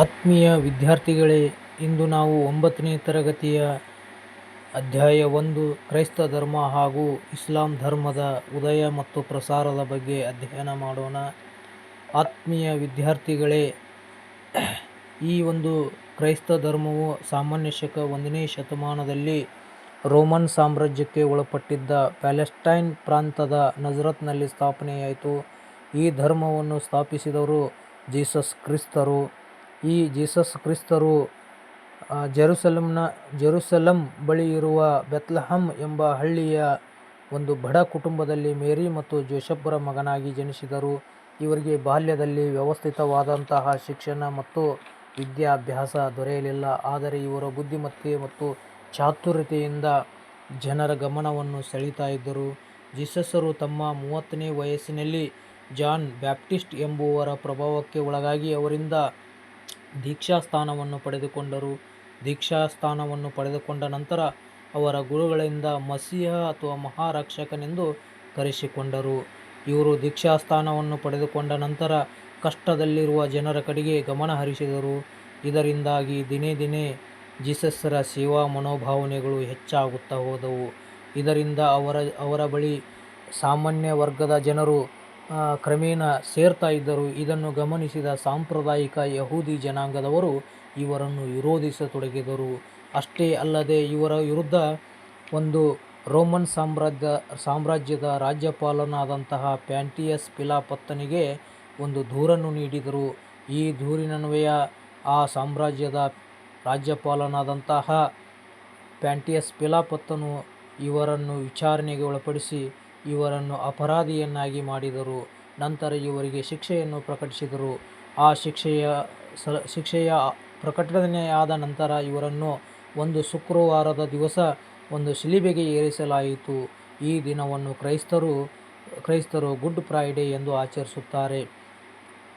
ಆತ್ಮೀಯ ವಿದ್ಯಾರ್ಥಿಗಳೇ, ಇಂದು ನಾವು 9ನೇ ತರಗತಿಯ ಅಧ್ಯಾಯ 1 ಕ್ರೈಸ್ತ ಧರ್ಮ ಹಾಗೂ ಇಸ್ಲಾಂ ಧರ್ಮದ ಉದಯ ಮತ್ತು ಪ್ರಸಾರದ ಬಗ್ಗೆ ಅಧ್ಯಯನ ಮಾಡೋಣ. ಆತ್ಮೀಯ ವಿದ್ಯಾರ್ಥಿಗಳೇ, ಈ ಒಂದು ಕ್ರೈಸ್ತ ಧರ್ಮವು ಸಾಮಾನ್ಯ ಶಕ 1ನೇ ಶತಮಾನದಲ್ಲಿ ರೋಮನ್ ಸಾಮ್ರಾಜ್ಯಕ್ಕೆ ಒಳಪಟ್ಟಿದ್ದ ಪ್ಯಾಲೆಸ್ಟೈನ್ ಪ್ರಾಂತದ ನಜರತ್ನಲ್ಲಿ ಸ್ಥಾಪನೆಯಾಯಿತು. ಈ ಧರ್ಮವನ್ನು ಸ್ಥಾಪಿಸಿದವರು ಜೀಸಸ್ ಕ್ರಿಸ್ತರು. ಈ ಜೀಸಸ್ ಕ್ರಿಸ್ತರು ಜೆರುಸಲೆಮ್ ಬಳಿ ಇರುವ ಬೆತ್ಲೆಹಮ್ ಎಂಬ ಹಳ್ಳಿಯ ಒಂದು ಬಡ ಕುಟುಂಬದಲ್ಲಿ ಮೇರಿ ಮತ್ತು ಜೋಸೆಫರ ಮಗನಾಗಿ ಜನಿಸಿದರು. ಇವರಿಗೆ ಬಾಲ್ಯದಲ್ಲಿ ವ್ಯವಸ್ಥಿತವಾದಂತಹ ಶಿಕ್ಷಣ ಮತ್ತು ವಿದ್ಯಾಭ್ಯಾಸ ದೊರೆಯಲಿಲ್ಲ. ಆದರೆ ಇವರ ಬುದ್ಧಿಮತ್ತೆ ಮತ್ತು ಚಾತುರ್ಯತೆಯಿಂದ ಜನರ ಗಮನವನ್ನು ಸೆಳೀತಾ ಇದ್ದರು. ಜೀಸಸರು ತಮ್ಮ 30ನೇ ವಯಸ್ಸಿನಲ್ಲಿ ಜಾನ್ ಬ್ಯಾಪ್ಟಿಸ್ಟ್ ಎಂಬುವರ ಪ್ರಭಾವಕ್ಕೆ ಒಳಗಾಗಿ ಅವರಿಂದ ದೀಕ್ಷಾಸ್ನಾನವನ್ನು ಪಡೆದುಕೊಂಡರು. ದೀಕ್ಷಾಸ್ನಾನವನ್ನು ಪಡೆದುಕೊಂಡ ನಂತರ ಅವರ ಗುರುಗಳಿಂದ ಮಸೀಹ ಅಥವಾ ಮಹಾರಕ್ಷಕನೆಂದು ಕರೆಸಿಕೊಂಡರು. ಇವರು ದೀಕ್ಷಾಸ್ನಾನವನ್ನು ಪಡೆದುಕೊಂಡ ನಂತರ ಕಷ್ಟದಲ್ಲಿರುವ ಜನರ ಕಡೆಗೆ ಗಮನ ಹರಿಸಿದರು. ಇದರಿಂದಾಗಿ ದಿನೇ ದಿನೇ ಜೀಸಸರ ಸೇವಾ ಮನೋಭಾವನೆಗಳು ಹೆಚ್ಚಾಗುತ್ತಾ ಹೋದವು. ಇದರಿಂದ ಅವರ ಬಳಿ ಸಾಮಾನ್ಯ ವರ್ಗದ ಜನರು ಕ್ರಮೇಣ ಸೇರ್ತಾ ಇದ್ದರು. ಇದನ್ನು ಗಮನಿಸಿದ ಸಾಂಪ್ರದಾಯಿಕ ಯಹೂದಿ ಜನಾಂಗದವರು ಇವರನ್ನು ವಿರೋಧಿಸತೊಡಗಿದರು. ಅಷ್ಟೇ ಅಲ್ಲದೆ ಇವರ ವಿರುದ್ಧ ಒಂದು ರೋಮನ್ ಸಾಮ್ರಾಜ್ಯದ ರಾಜ್ಯಪಾಲನಾದಂತಹ ಪ್ಯಾಂಟಿಯಸ್ ಪಿಲಾತನಿಗೆ ಒಂದು ದೂರನ್ನು ನೀಡಿದರು. ಈ ದೂರಿನನ್ವಯ ಆ ಸಾಮ್ರಾಜ್ಯದ ರಾಜ್ಯಪಾಲನಾದಂತಹ ಪ್ಯಾಂಟಿಯಸ್ ಪಿಲಾತನು ಇವರನ್ನು ವಿಚಾರಣೆಗೆ ಒಳಪಡಿಸಿ ಇವರನ್ನು ಅಪರಾಧಿಯನ್ನಾಗಿ ಮಾಡಿದರು. ನಂತರ ಇವರಿಗೆ ಶಿಕ್ಷೆಯನ್ನು ಪ್ರಕಟಿಸಿದರು. ಆ ಶಿಕ್ಷೆಯ ಪ್ರಕಟಣೆಯಾದ ನಂತರ ಇವರನ್ನು ಒಂದು ಶುಕ್ರವಾರದ ದಿವಸ ಒಂದು ಶಿಲುಬೆಗೆ ಏರಿಸಲಾಯಿತು. ಈ ದಿನವನ್ನು ಕ್ರೈಸ್ತರು ಗುಡ್ ಫ್ರೈಡೆ ಎಂದು ಆಚರಿಸುತ್ತಾರೆ.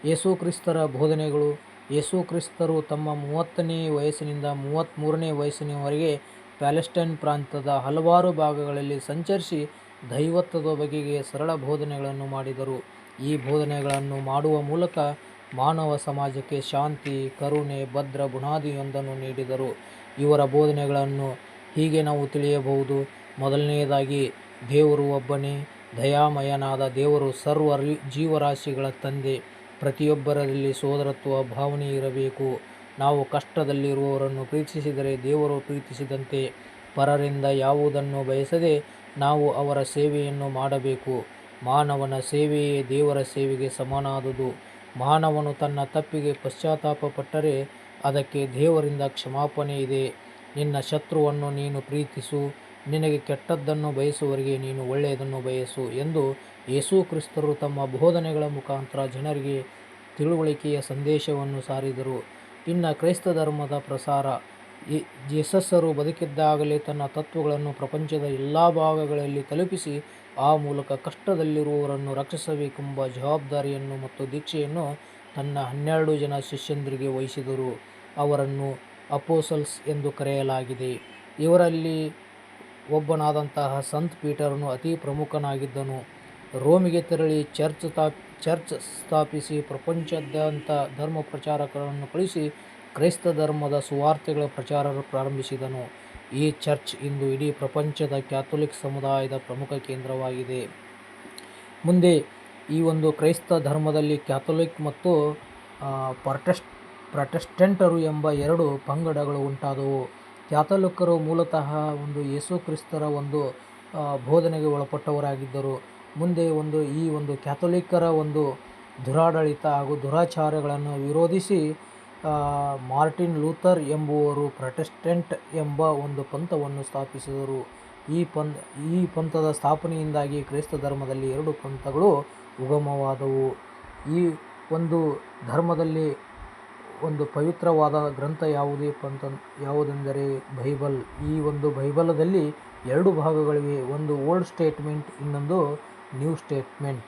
ಯೇಸುಕ್ರಿಸ್ತರ ಬೋಧನೆಗಳು. ಯೇಸುಕ್ರಿಸ್ತರು ತಮ್ಮ 30ನೇ ವಯಸ್ಸಿನಿಂದ 33ನೇ ವಯಸ್ಸಿನವರೆಗೆ ಪ್ಯಾಲೆಸ್ಟೈನ್ ಪ್ರಾಂತ್ಯದ ಹಲವಾರು ಭಾಗಗಳಲ್ಲಿ ಸಂಚರಿಸಿ ದೈವತ್ವದ ಬಗೆಗೆ ಸರಳ ಬೋಧನೆಗಳನ್ನು ಮಾಡಿದರು. ಈ ಬೋಧನೆಗಳನ್ನು ಮಾಡುವ ಮೂಲಕ ಮಾನವ ಸಮಾಜಕ್ಕೆ ಶಾಂತಿ, ಕರುಣೆ, ಭದ್ರ ಬುನಾದಿಯೊಂದನ್ನು ನೀಡಿದರು. ಇವರ ಬೋಧನೆಗಳನ್ನು ಹೀಗೆ ನಾವು ತಿಳಿಯಬಹುದು. ಮೊದಲನೆಯದಾಗಿ, ದೇವರು ಒಬ್ಬನೇ. ದಯಾಮಯನಾದ ದೇವರು ಸರ್ವ ಜೀವರಾಶಿಗಳ ತಂದೆ. ಪ್ರತಿಯೊಬ್ಬರಲ್ಲಿ ಸೋದರತ್ವ ಭಾವನೆ ಇರಬೇಕು. ನಾವು ಕಷ್ಟದಲ್ಲಿರುವವರನ್ನು ಪ್ರೀತಿಸಿದರೆ ದೇವರು ಪ್ರೀತಿಸಿದಂತೆ ಪರರಿಂದ ಯಾವುದನ್ನು ಬಯಸದೆ ನಾವು ಅವರ ಸೇವೆಯನ್ನು ಮಾಡಬೇಕು. ಮಾನವನ ಸೇವೆಯೇ ದೇವರ ಸೇವೆಗೆ ಸಮನಾದುದು. ಮಾನವನು ತನ್ನ ತಪ್ಪಿಗೆ ಪಶ್ಚಾತ್ತಾಪ ಪಟ್ಟರೆ ಅದಕ್ಕೆ ದೇವರಿಂದ ಕ್ಷಮಾಪಣೆ ಇದೆ. ನಿನ್ನ ಶತ್ರುವನ್ನು ನೀನು ಪ್ರೀತಿಸು, ನಿನಗೆ ಕೆಟ್ಟದ್ದನ್ನು ಬಯಸುವವರಿಗೆ ನೀನು ಒಳ್ಳೆಯದನ್ನು ಬಯಸು ಎಂದು ಯೇಸುಕ್ರಿಸ್ತರು ತಮ್ಮ ಬೋಧನೆಗಳ ಮುಖಾಂತರ ಜನರಿಗೆ ತಿಳುವಳಿಕೆಯ ಸಂದೇಶವನ್ನು ಸಾರಿದರು. ಇನ್ನು ಕ್ರೈಸ್ತ ಧರ್ಮದ ಪ್ರಸಾರ. ಜೀಸಸರು ಬದುಕಿದ್ದಾಗಲೇ ತನ್ನ ತತ್ವಗಳನ್ನು ಪ್ರಪಂಚದ ಎಲ್ಲ ಭಾಗಗಳಲ್ಲಿ ತಲುಪಿಸಿ ಆ ಮೂಲಕ ಕಷ್ಟದಲ್ಲಿರುವವರನ್ನು ರಕ್ಷಿಸಬೇಕೆಂಬ ಜವಾಬ್ದಾರಿಯನ್ನು ಮತ್ತು ದೀಕ್ಷೆಯನ್ನು ತನ್ನ 12 ಜನ ಶಿಷ್ಯಂದಿರಿಗೆ ವಹಿಸಿದರು. ಅವರನ್ನು ಅಪೋಸಲ್ಸ್ ಎಂದು ಕರೆಯಲಾಗಿದೆ. ಇವರಲ್ಲಿ ಒಬ್ಬನಾದಂತಹ ಸಂತ ಪೀಟರನು ಅತಿ ಪ್ರಮುಖನಾಗಿದ್ದನು. ರೋಮಿಗೆ ತೆರಳಿ ಚರ್ಚ್ ಸ್ಥಾಪಿಸಿ ಪ್ರಪಂಚದಾದ್ಯಂತ ಧರ್ಮ ಪ್ರಚಾರಕರನ್ನು ಕಳುಹಿಸಿ ಕ್ರೈಸ್ತ ಧರ್ಮದ ಸುವಾರ್ತೆಗಳ ಪ್ರಚಾರ ಪ್ರಾರಂಭಿಸಿದನು. ಈ ಚರ್ಚ್ ಇಂದು ಇಡೀ ಪ್ರಪಂಚದ ಕ್ಯಾಥೋಲಿಕ್ ಸಮುದಾಯದ ಪ್ರಮುಖ ಕೇಂದ್ರವಾಗಿದೆ. ಮುಂದೆ ಈ ಒಂದು ಕ್ರೈಸ್ತ ಧರ್ಮದಲ್ಲಿ ಕ್ಯಾಥೋಲಿಕ್ ಮತ್ತು ಪ್ರಾಟೆಸ್ಟೆಂಟರು ಎಂಬ 2 ಪಂಗಡಗಳು ಉಂಟಾದವು. ಕ್ಯಾಥೋಲಿಕರು ಮೂಲತಃ ಒಂದು ಯೇಸುಕ್ರಿಸ್ತರ ಒಂದು ಬೋಧನೆಗೆ ಒಳಪಟ್ಟವರಾಗಿದ್ದರು. ಮುಂದೆ ಈ ಒಂದು ಕ್ಯಾಥೋಲಿಕರ ಒಂದು ದುರಾಡಳಿತ ಹಾಗೂ ದುರಾಚಾರಗಳನ್ನು ವಿರೋಧಿಸಿ ಮಾರ್ಟಿನ್ ಲೂಥರ್ ಎಂಬುವರು ಪ್ರಾಟೆಸ್ಟೆಂಟ್ ಎಂಬ ಒಂದು ಪಂಥವನ್ನು ಸ್ಥಾಪಿಸಿದರು. ಈ ಪಂಥದ ಸ್ಥಾಪನೆಯಿಂದಾಗಿ ಕ್ರೈಸ್ತ ಧರ್ಮದಲ್ಲಿ 2 ಪಂಥಗಳು ಉಗಮವಾದವು. ಈ ಒಂದು ಧರ್ಮದಲ್ಲಿ ಒಂದು ಪವಿತ್ರವಾದ ಗ್ರಂಥ ಯಾವುದೆಂದರೆ ಬೈಬಲ್. ಈ ಒಂದು ಬೈಬಲದಲ್ಲಿ 2 ಭಾಗಗಳಿವೆ. ಒಂದು ಓಲ್ಡ್ ಸ್ಟೇಟ್ಮೆಂಟ್, ಇನ್ನೊಂದು ನ್ಯೂ ಸ್ಟೇಟ್ಮೆಂಟ್.